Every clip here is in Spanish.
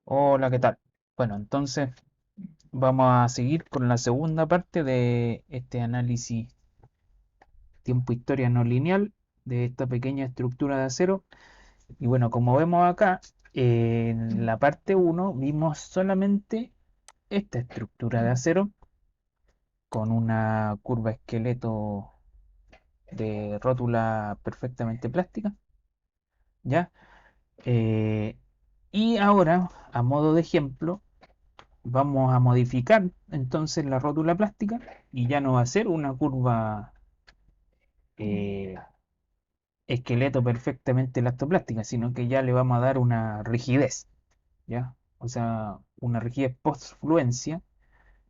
Hola, ¿qué tal? Bueno, entonces vamos a seguir con la segunda parte de este análisis tiempo-historia no lineal de esta pequeña estructura de acero. Y bueno, como vemos acá, en la parte uno vimos solamente esta estructura de acero con una curva esqueleto de rótula perfectamente plástica, ¿ya? Eh, y ahora, a modo de ejemplo, vamos a modificar entonces la rótula plástica y ya no va a ser una curva eh, esqueleto perfectamente elastoplástica, sino que ya le vamos a dar una rigidez, ¿ya? O sea, una rigidez post-fluencia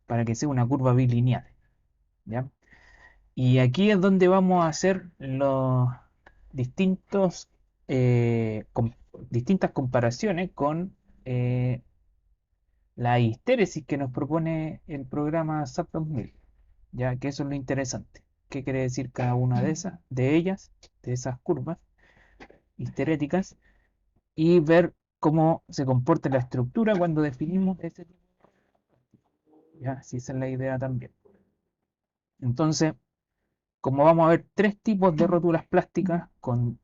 para que sea una curva bilineal, ¿ya? Y aquí es donde vamos a hacer los distintos, com- distintas comparaciones con la histéresis que nos propone el programa SAP 2000. Ya que eso es lo interesante. ¿Qué quiere decir cada una de ellas, de esas curvas histeréticas? Y ver cómo se comporta la estructura cuando definimos ese tipo. Ya, si esa es la idea también. Entonces, como vamos a ver tres tipos de rótulas plásticas con,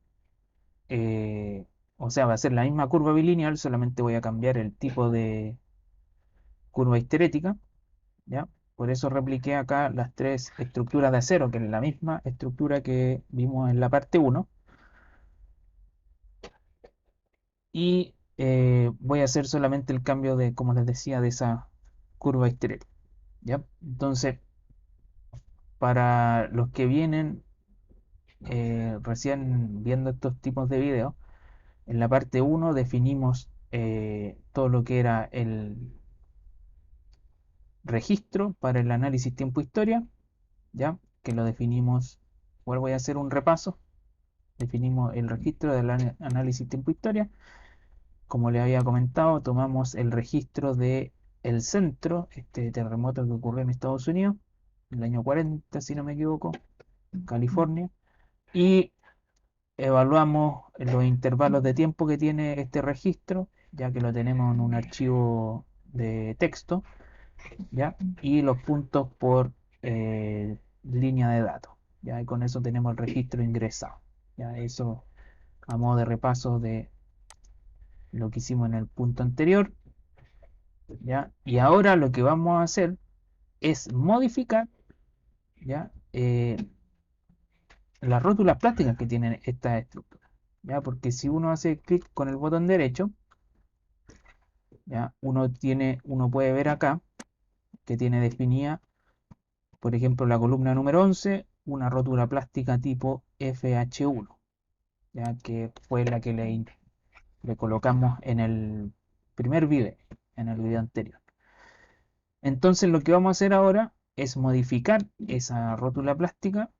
eh, o sea, va a ser la misma curva bilineal, solamente voy a cambiar el tipo de curva histerética, ¿ya? Por eso repliqué acá las tres estructuras de acero, que es la misma estructura que vimos en la parte uno. Y voy a hacer solamente el cambio de, como les decía, de esa curva histerética, ¿ya? Entonces, para los que vienen recién viendo estos tipos de videos, en la parte uno definimos todo lo que era el registro para el análisis tiempo-historia, ¿ya? Que lo definimos, igual voy a hacer un repaso, definimos el registro del análisis tiempo-historia. Como les había comentado, tomamos el registro de el centro, este terremoto que ocurrió en Estados Unidos, en el año 40, si no me equivoco, en California, y evaluamos los intervalos de tiempo que tiene este registro, ya que lo tenemos en un archivo de texto, ¿ya? Y los puntos por línea de datos, ¿ya? Y con eso tenemos el registro ingresado, ¿ya? Eso a modo de repaso de lo que hicimos en el punto anterior. ¿Ya? Y ahora lo que vamos a hacer es modificar, ¿ya? Las rótulas plásticas que tienen esta estructura, ¿ya? Porque si uno hace clic con el botón derecho, ¿ya? Uno puede ver acá que tiene definida, por ejemplo, la columna número 11 una rótula plástica tipo FH1, ¿ya? Que fue la que le colocamos en el primer video, en el video anterior. Entonces lo que vamos a hacer ahora es modificar esa rótula plástica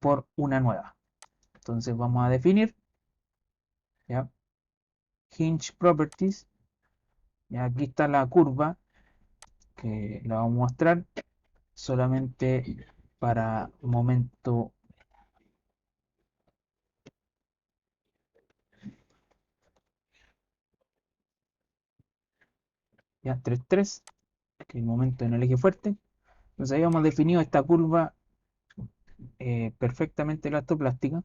por una nueva. Entonces vamos a definir, ¿ya? Hinge Properties. Y aquí está la curva que la vamos a mostrar solamente para momento ya 3,3, que es el momento en el eje fuerte. Entonces habíamos definido esta curva perfectamente elastoplástica,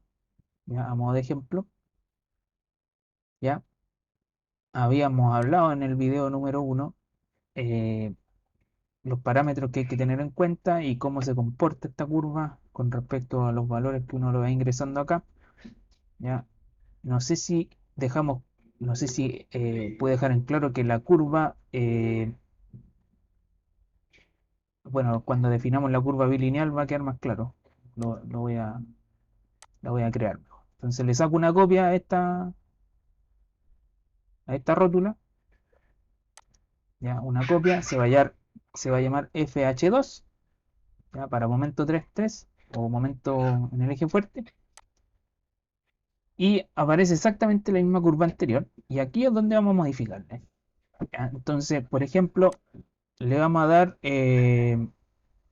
ya a modo de ejemplo. Ya habíamos hablado en el video número uno los parámetros que hay que tener en cuenta y cómo se comporta esta curva con respecto a los valores que uno lo va ingresando acá. ¿Ya? No sé si dejamos, no sé si puede dejar en claro que la curva, bueno, cuando definamos la curva bilineal va a quedar más claro. Lo voy la voy a crear. Entonces le saco una copia a esta rótula, ya, una copia, se va a llamar FH2, ya, para momento 3,3 o momento en el eje fuerte. Y aparece exactamente la misma curva anterior. Y aquí es donde vamos a modificarle. Entonces, por ejemplo, le vamos a dar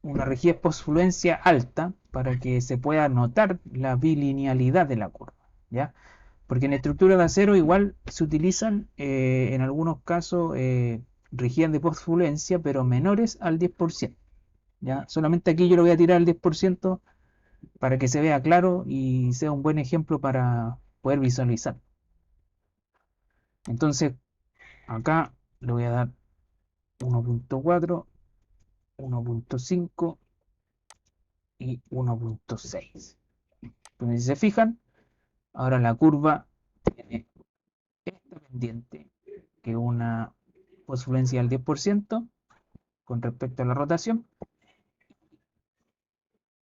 una rigidez postfluencia alta para que se pueda notar la bilinealidad de la curva, ¿ya? Porque en estructura de acero igual se utilizan en algunos casos rigidez de postfluencia, pero menores al 10%. ¿Ya? Solamente aquí yo lo voy a tirar al 10% para que se vea claro y sea un buen ejemplo para poder visualizar. Entonces, acá le voy a dar 1.4, 1.5 y 1.6. Entonces, si se fijan, ahora la curva tiene esta pendiente, que es una postfluencia del 10% con respecto a la rotación.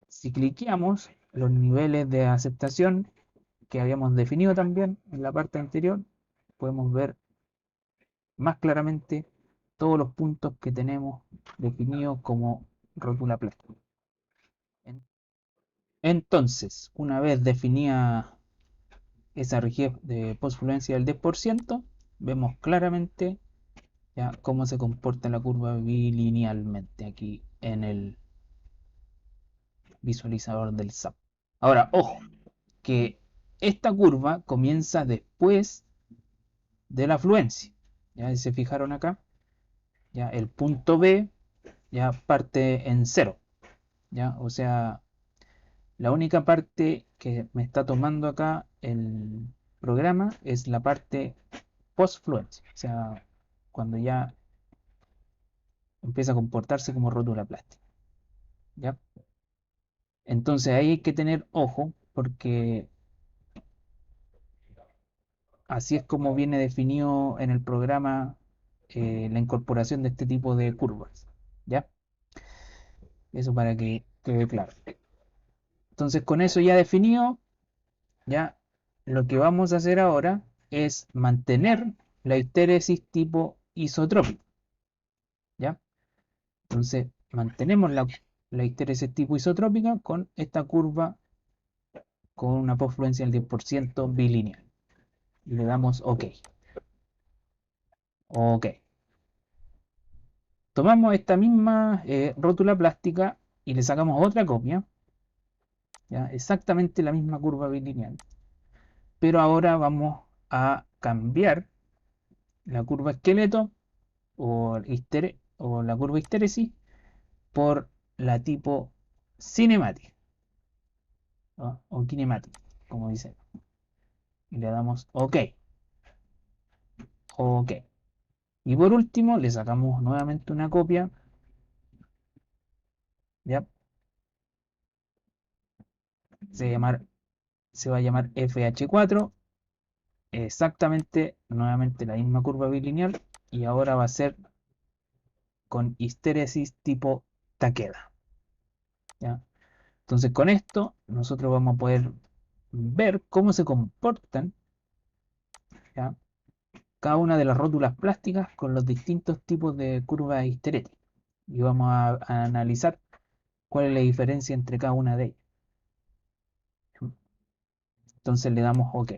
Si cliqueamos los niveles de aceptación que habíamos definido también en la parte anterior, podemos ver más claramente todos los puntos que tenemos definidos como rótula plástica. Entonces, una vez definida esa rigidez de postfluencia del 10%, vemos claramente ya cómo se comporta la curva bilinealmente aquí en el visualizador del SAP. Ahora, ojo, que esta curva comienza después de la afluencia. Ya se fijaron acá, ya el punto B ya parte en cero. Ya, o sea, la única parte que me está tomando acá el programa es la parte post-fluencia, o sea, cuando ya empieza a comportarse como rótula plástica. ¿Ya? Entonces ahí hay que tener ojo porque así es como viene definido en el programa la incorporación de este tipo de curvas. ¿Ya? Eso para que quede claro. Entonces con eso ya definido, ya lo que vamos a hacer ahora es mantener la histéresis tipo isotrópico. ¿Ya? Entonces mantenemos la histéresis tipo isotrópica con esta curva con una postfluencia del 10% bilineal. Y le damos OK. OK. Tomamos esta misma rótula plástica y le sacamos otra copia. ¿Ya? Exactamente la misma curva bilineal. Pero ahora vamos a cambiar la curva esqueleto o la curva histéresis por la tipo cinemática, ¿no? O kinemática, como dice. Y le damos OK. OK. Y por último le sacamos nuevamente una copia. ¿Ya? Se va a llamar FH4. Exactamente, nuevamente la misma curva bilineal. Y ahora va a ser con histéresis tipo Takeda. ¿Ya? Entonces con esto nosotros vamos a poder ver cómo se comportan, ¿ya?, cada una de las rótulas plásticas con los distintos tipos de curvas histeréticas. Y vamos a analizar cuál es la diferencia entre cada una de ellas. Entonces le damos OK.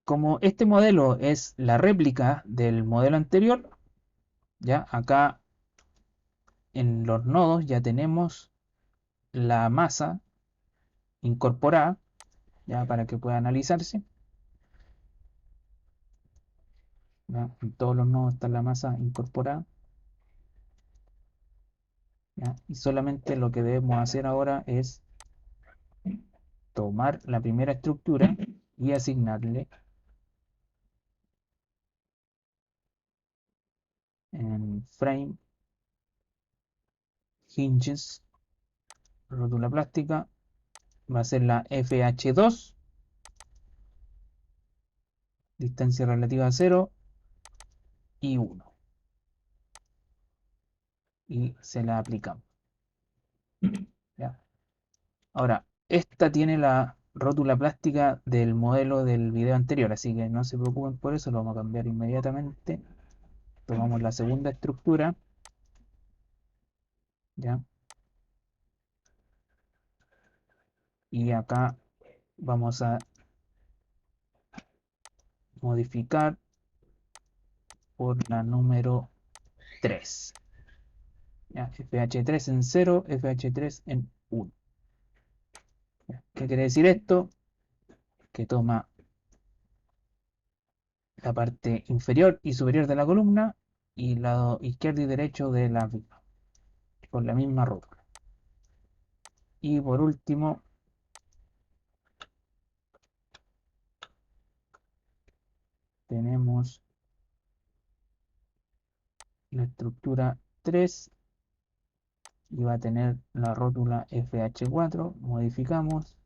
Como este modelo es la réplica del modelo anterior, ya acá en los nodos ya tenemos la masa incorporada, ya para que pueda analizarse. ¿Ya? En todos los nodos está la masa incorporada. ¿Ya? Y solamente lo que debemos hacer ahora es tomar la primera estructura y asignarle en frame, hinges, rótula plástica, va a ser la FH2, distancia relativa a 0 y 1. Y se la aplicamos. ¿Ya? Ahora, esta tiene la rótula plástica del modelo del video anterior, así que no se preocupen por eso, lo vamos a cambiar inmediatamente. Tomamos la segunda estructura, ¿ya? Y acá vamos a modificar por la número 3. ¿Ya? FH3 en 0, FH3 en 1. ¿Ya? ¿Qué quiere decir esto? que toma la parte inferior y superior de la columna y lado izquierdo y derecho de la misma, con la misma rótula. Y por último, tenemos la estructura 3 y va a tener la rótula FH4. Modificamos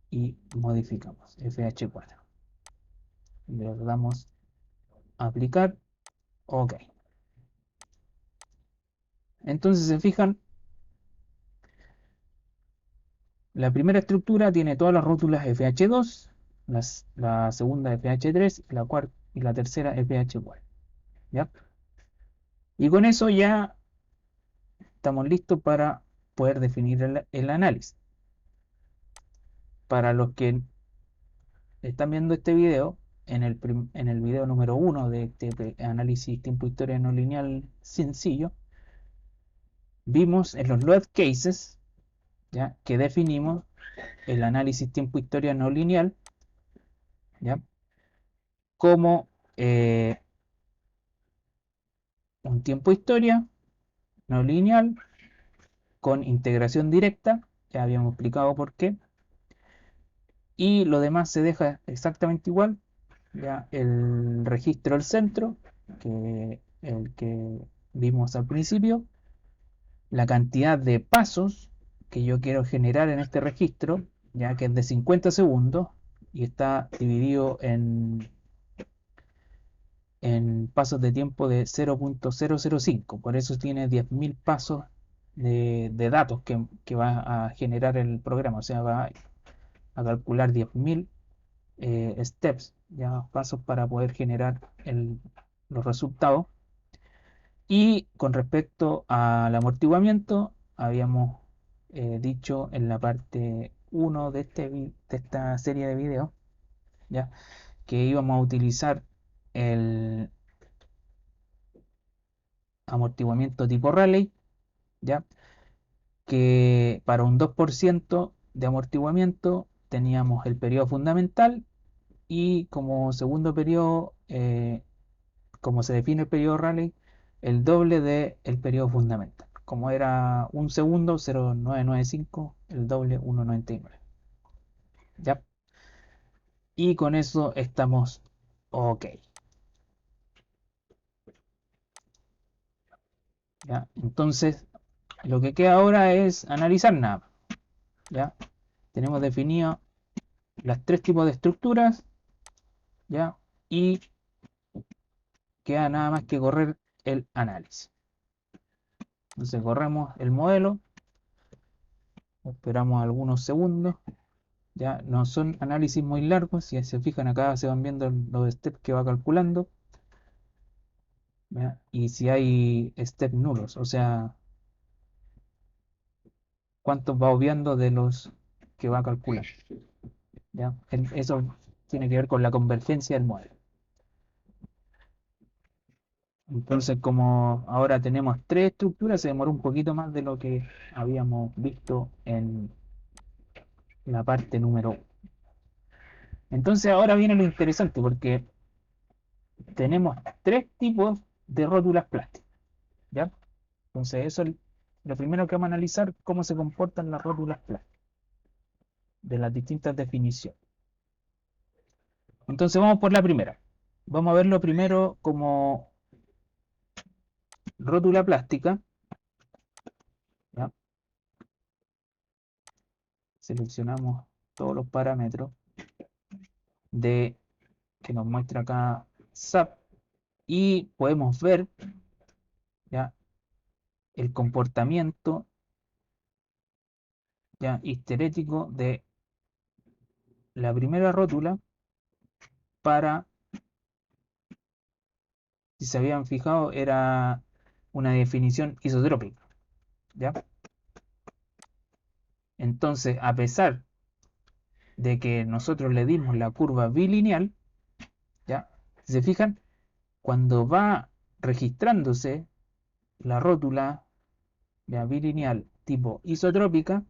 y modificamos FH4. Le damos a aplicar. OK. Entonces se fijan, la primera estructura tiene todas las rótulas FH2, la segunda FH3 y la tercera FH4. ¿Ya? Y con eso ya estamos listos para poder definir el análisis. Para los que están viendo este video, en el video número 1 de este análisis tiempo-historia no lineal sencillo, vimos en los load cases, ¿ya?, que definimos el análisis tiempo-historia no lineal, ¿ya?, como un tiempo-historia no lineal con integración directa. Ya habíamos explicado por qué. Y lo demás se deja exactamente igual. Ya el registro del centro, que el que vimos al principio, la cantidad de pasos que yo quiero generar en este registro, ya que es de 50 segundos y está dividido en pasos de tiempo de 0.005. Por eso tiene 10.000 pasos de datos que va a generar el programa. O sea, va a calcular 10.000 steps, ya pasos para poder generar los resultados. Y con respecto al amortiguamiento, habíamos dicho en la parte 1 de esta serie de videos, ¿ya?, que íbamos a utilizar el amortiguamiento tipo Rayleigh, ¿ya?, que para un 2% de amortiguamiento teníamos el periodo fundamental y como segundo periodo, como se define el periodo Rayleigh, el doble del periodo fundamental. Como era un segundo, 0,995, el doble, 1,99. ¿Ya? Y con eso estamos OK. ¿Ya? Entonces, lo que queda ahora es analizar nada. ¿Ya? Tenemos definido las tres tipos de estructuras. ¿Ya? Y queda nada más que correr el análisis. Entonces corremos el modelo, esperamos algunos segundos. Ya no son análisis muy largos, si se fijan acá se van viendo los steps que va calculando, ¿ya?, y si hay steps nulos, o sea, cuántos va obviando de los que va a calcular. ¿Ya? Eso tiene que ver con la convergencia del modelo. Entonces, como ahora tenemos tres estructuras, se demoró un poquito más de lo que habíamos visto en la parte número 1. Entonces ahora viene lo interesante, porque tenemos tres tipos de rótulas plásticas. ¿Ya? Entonces eso es lo primero que vamos a analizar, cómo se comportan las rótulas plásticas de las distintas definiciones. Entonces vamos por la primera. Vamos a verlo primero como rótula plástica. ¿Ya? Seleccionamos todos los parámetros que nos muestra acá SAP y podemos ver, ¿ya?, el comportamiento, ¿ya?, histerético de la primera rótula para, si se habían fijado, era una definición isotrópica. ¿Ya? Entonces, a pesar de que nosotros le dimos la curva bilineal, ¿ya?, si se fijan, cuando va registrándose la rótula, ¿ya?, bilineal tipo isotrópica,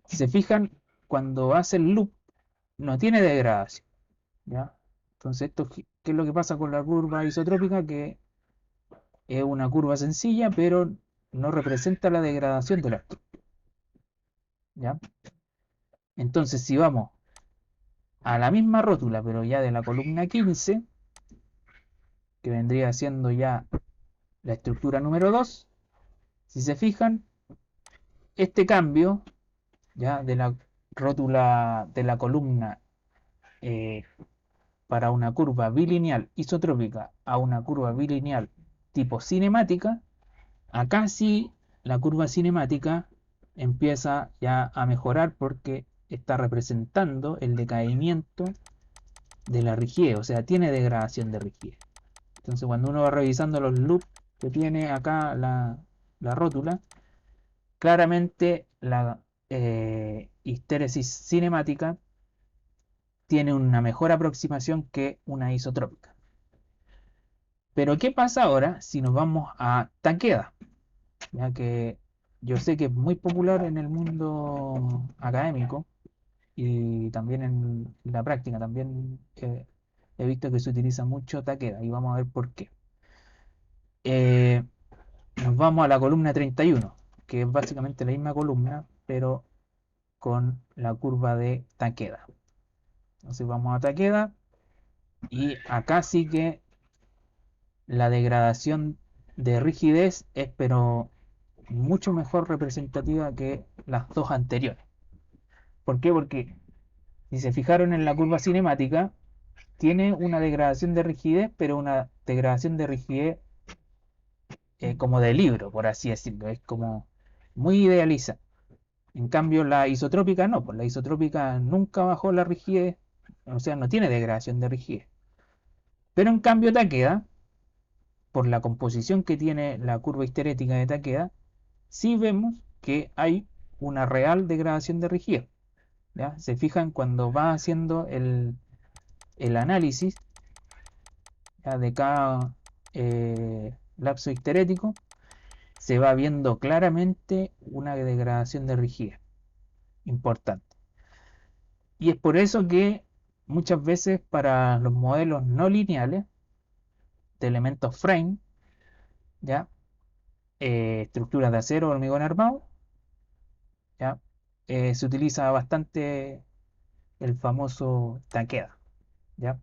si se fijan, cuando hace el loop no tiene degradación, ¿ya? Entonces, ¿qué es lo que pasa con la curva isotrópica? Que es una curva sencilla, pero no representa la degradación de la estructura, ¿ya? Entonces, si vamos a la misma rótula, pero ya de la columna 15, que vendría siendo ya la estructura número 2, si se fijan, este cambio ya de la rótula de la columna eh, para una curva bilineal isotrópica a una curva bilineal tipo cinemática, acá sí la curva cinemática empieza ya a mejorar porque está representando el decaimiento de la rigidez, o sea, tiene degradación de rigidez. Entonces, cuando uno va revisando los loops que tiene acá la rótula, claramente la histéresis cinemática tiene una mejor aproximación que una isotrópica. Pero ¿qué pasa ahora si nos vamos a Takeda? Ya que yo sé que es muy popular en el mundo académico y también en la práctica, también he visto que se utiliza mucho Takeda y vamos a ver por qué. Eh, Nos vamos a la columna 31, que es básicamente la misma columna, pero con la curva de Takeda. Entonces vamos a Takeda y acá sí que la degradación de rigidez es pero mucho mejor representativa que las dos anteriores. ¿Por qué? Porque si se fijaron en la curva cinemática, tiene una degradación de rigidez, pero una degradación de rigidez como de libro, por así decirlo. Es como muy idealiza. En cambio, la isotrópica no, pues la isotrópica nunca bajó la rigidez, o sea, no tiene degradación de rigidez. Pero en cambio, Takeda, por la composición que tiene la curva histerética de Takeda, sí vemos que hay una real degradación de rigidez. ¿Ya? Se fijan cuando va haciendo el análisis, ¿ya?, de cada lapso histerético, se va viendo claramente una degradación de rigidez importante. Y es por eso que muchas veces para los modelos no lineales de elementos frame, ¿ya? Estructuras de acero o hormigón armado, ¿ya? Se utiliza bastante el famoso Takeda, ¿ya?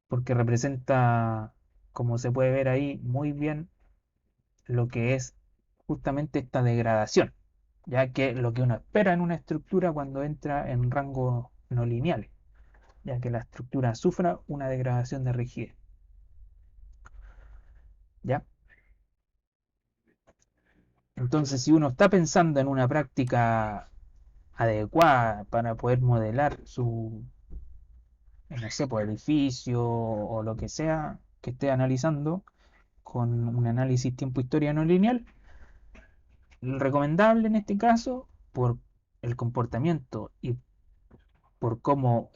Porque representa, como se puede ver ahí, muy bien lo que es justamente esta degradación, ya que lo que uno espera en una estructura cuando entra en rangos no lineales, ya que la estructura sufra una degradación de rigidez, ¿ya? Entonces, si uno está pensando en una práctica adecuada para poder modelar su, no sé, pues, edificio o lo que sea que esté analizando con un análisis tiempo-historia no lineal, recomendable en este caso por el comportamiento y por cómo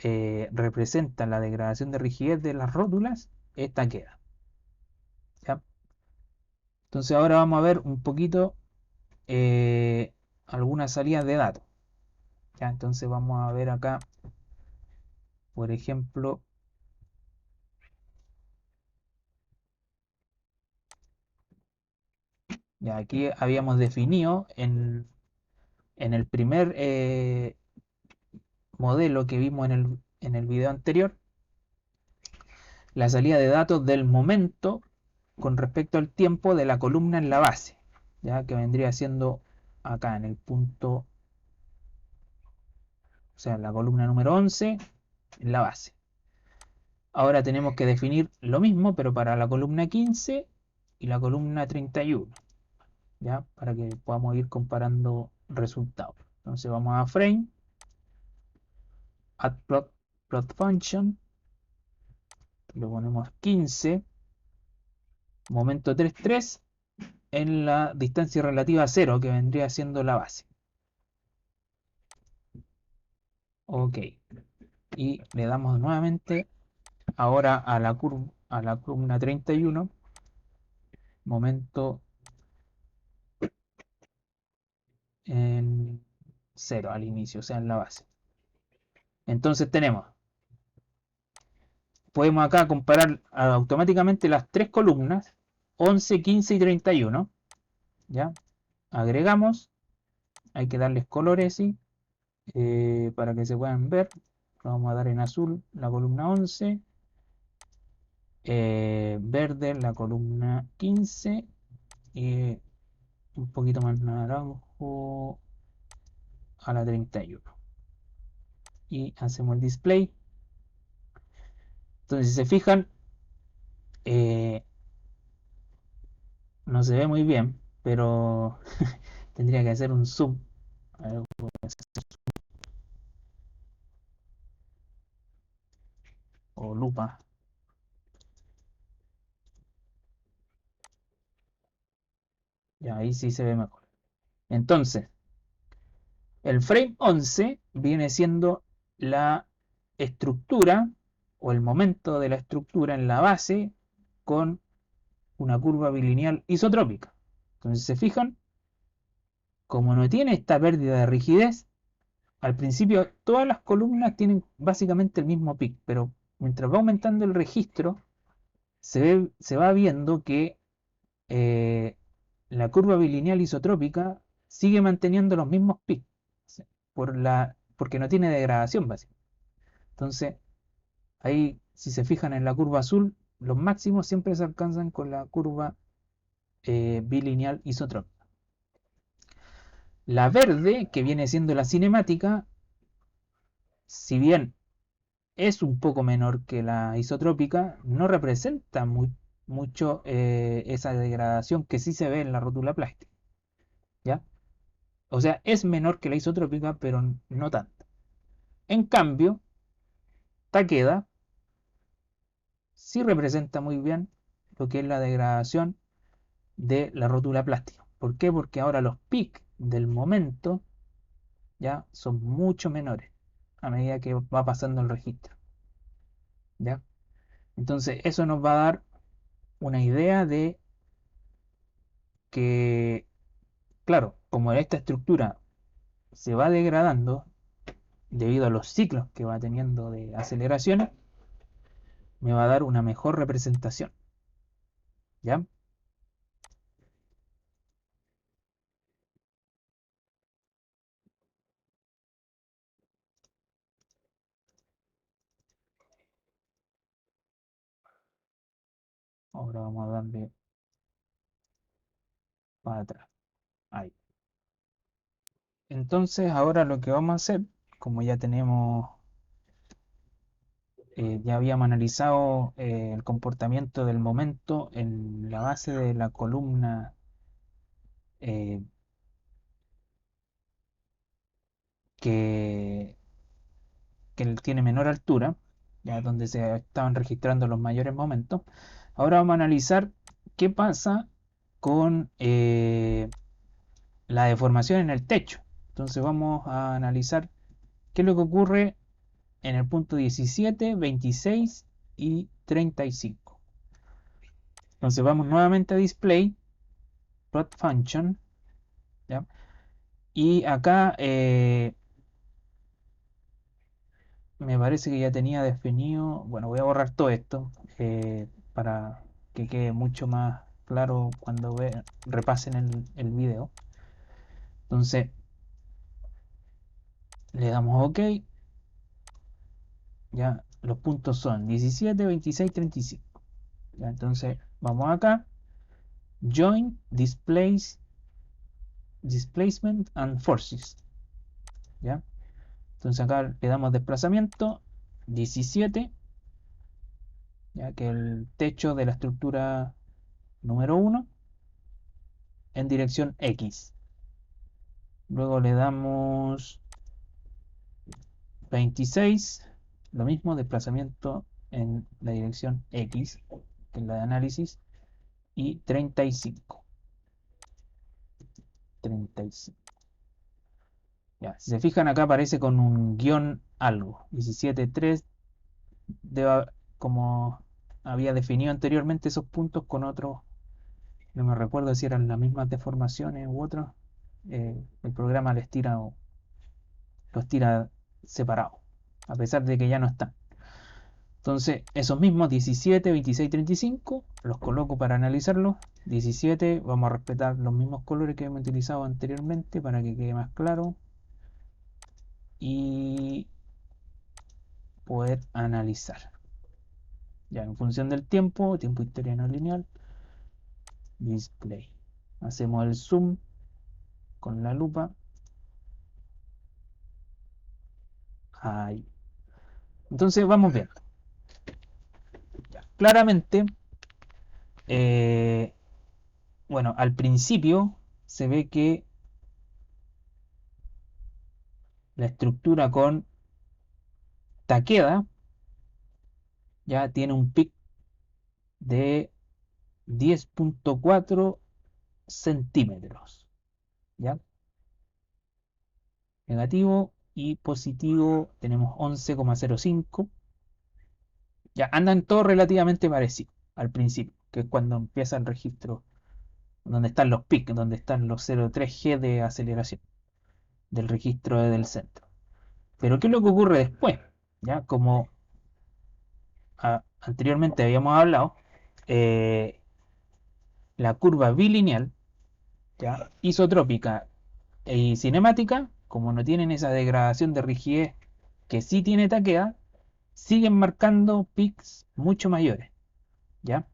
representa la degradación de rigidez de las rótulas, esta queda, ¿ya? Entonces ahora vamos a ver un poquito eh, algunas salidas de datos, ¿ya? Entonces vamos a ver acá, por ejemplo, ya aquí habíamos definido en el primer modelo que vimos en el video anterior, la salida de datos del momento con respecto al tiempo de la columna en la base, ya que vendría siendo acá en el punto, o sea, en la columna número 11 en la base. Ahora tenemos que definir lo mismo, pero para la columna 15 y la columna 31, ya, para que podamos ir comparando resultados. Entonces vamos a frame, add plot function, le ponemos 15, momento 33 en la distancia relativa a 0, que vendría siendo la base. Ok. Y le damos nuevamente ahora a la columna 31, momento en 0 al inicio, o sea, en la base. Entonces podemos acá comparar automáticamente las tres columnas, 11, 15 y 31. ¿Ya? Agregamos, hay que darles colores, ¿sí? Para que se puedan ver. Vamos a dar en azul la columna 11, verde la columna 15 y un poquito más naranjo a la 31. Y hacemos el display. Entonces, si se fijan, eh, no se ve muy bien, pero tendría que hacer un zoom. A ver, o lupa. Y ahí sí se ve mejor. Entonces, el frame 11 viene siendo la estructura o el momento de la estructura en la base con una curva bilineal isotrópica. Entonces, se fijan, como no tiene esta pérdida de rigidez, al principio todas las columnas tienen básicamente el mismo pic, pero mientras va aumentando el registro, se va viendo que eh, la curva bilineal isotrópica sigue manteniendo los mismos pics porque no tiene degradación básica. Entonces, ahí, si se fijan en la curva azul, los máximos siempre se alcanzan con la curva bilineal isotrópica. La verde, que viene siendo la cinemática, si bien es un poco menor que la isotrópica, no representa mucho esa degradación que sí se ve en la rótula plástica. ¿Ya? O sea, es menor que la isotrópica, pero no tanto. En cambio, Takeda sí representa muy bien lo que es la degradación de la rótula plástica. ¿Por qué? Porque ahora los pics del momento ya son mucho menores a medida que va pasando el registro. ¿Ya? Entonces, eso nos va a dar una idea de que, claro, como esta estructura se va degradando debido a los ciclos que va teniendo de aceleraciones, me va a dar una mejor representación. ¿Ya? Ahora vamos a darle para atrás. Ahí. Entonces, ahora lo que vamos a hacer, como ya tenemos, ya habíamos analizado el comportamiento del momento en la base de la columna eh, que, que tiene menor altura, ya donde se estaban registrando los mayores momentos. Ahora vamos a analizar qué pasa con la deformación en el techo. Entonces vamos a analizar qué es lo que ocurre en el punto 17, 26 y 35. Entonces vamos nuevamente a Display, Plot Function, ¿ya? Y acá me parece que ya tenía definido, bueno, voy a borrar todo esto para que quede mucho más claro cuando repasen el video. Entonces le damos OK, ya los puntos son 17, 26, 35. ¿Ya? Entonces vamos acá, Join Displacement and Forces. ¿Ya? Entonces acá le damos desplazamiento 17, ya que el techo de la estructura número 1 en dirección X. Luego le damos 26, lo mismo, desplazamiento en la dirección X, que es la de análisis, y 35. 35. Ya, si se fijan acá aparece con un guión algo, 17.3, como había definido anteriormente esos puntos con otros. No me recuerdo si eran las mismas deformaciones u otros. El programa les tira los tira separados, a pesar de que ya no están. Entonces, esos mismos 17, 26, 35 los coloco para analizarlos. 17, vamos a respetar los mismos colores que hemos utilizado anteriormente para que quede más claro y poder analizar. Ya en función del tiempo, tiempo historia no lineal, display. Hacemos el zoom con la lupa. Ahí. Entonces vamos viendo. Ya. Claramente, eh, bueno, al principio se ve que la estructura con Takeda ya tiene un pic de 10.4 centímetros. ¿Ya? Negativo y positivo tenemos 11,05. Ya andan todos relativamente parecidos al principio, que es cuando empieza el registro, donde están los pics, donde están los 0,3 G de aceleración del registro del centro. Pero ¿qué es lo que ocurre después? Ya como anteriormente habíamos hablado, eh, la curva bilineal, ya, isotrópica y cinemática, como no tienen esa degradación de rigidez que sí tiene Takeda, siguen marcando pics mucho mayores, ¿ya?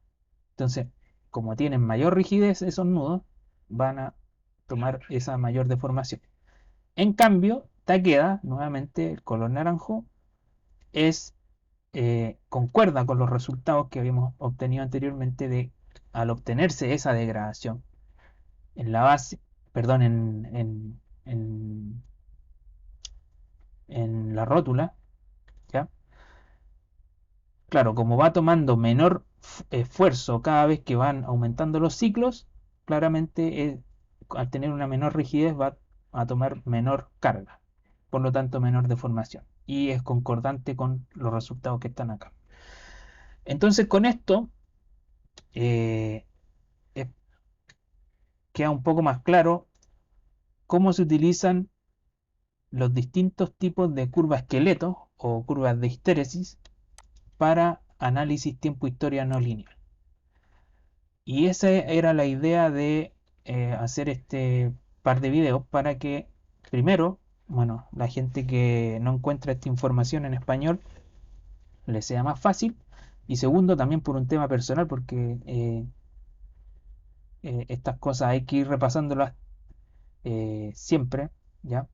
Entonces, como tienen mayor rigidez esos nudos, van a tomar esa mayor deformación. En cambio, Takeda, nuevamente el color naranjo, es concuerda con los resultados que habíamos obtenido anteriormente de al obtenerse esa degradación en la base, perdón, en la rótula, ¿ya? Claro, como va tomando menor esfuerzo cada vez que van aumentando los ciclos, claramente al tener una menor rigidez va a tomar menor carga, por lo tanto menor deformación. Y es concordante con los resultados que están acá. Entonces con esto eh, queda un poco más claro cómo se utilizan los distintos tipos de curva esqueleto o curvas de histéresis para análisis tiempo-historia no lineal. Y esa era la idea de hacer este par de videos para que, primero, bueno, la gente que no encuentra esta información en español le sea más fácil. Y segundo, también por un tema personal, porque estas cosas hay que ir repasándolas siempre, ¿ya?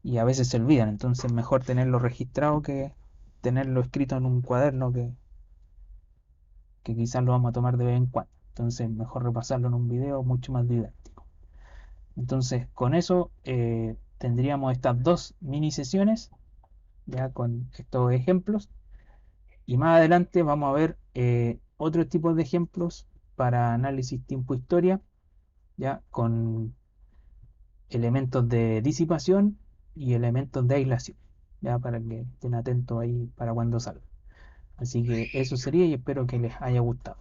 Y a veces se olvidan, entonces mejor tenerlo registrado que tenerlo escrito en un cuaderno que quizás lo vamos a tomar de vez en cuando. Entonces mejor repasarlo en un video mucho más didáctico. Entonces con eso tendríamos estas dos mini sesiones ya con estos ejemplos y más adelante vamos a ver otros tipos de ejemplos para análisis tiempo-historia ya con elementos de disipación y elementos de aislación, ya para que estén atentos ahí para cuando salga. Así que eso sería y espero que les haya gustado.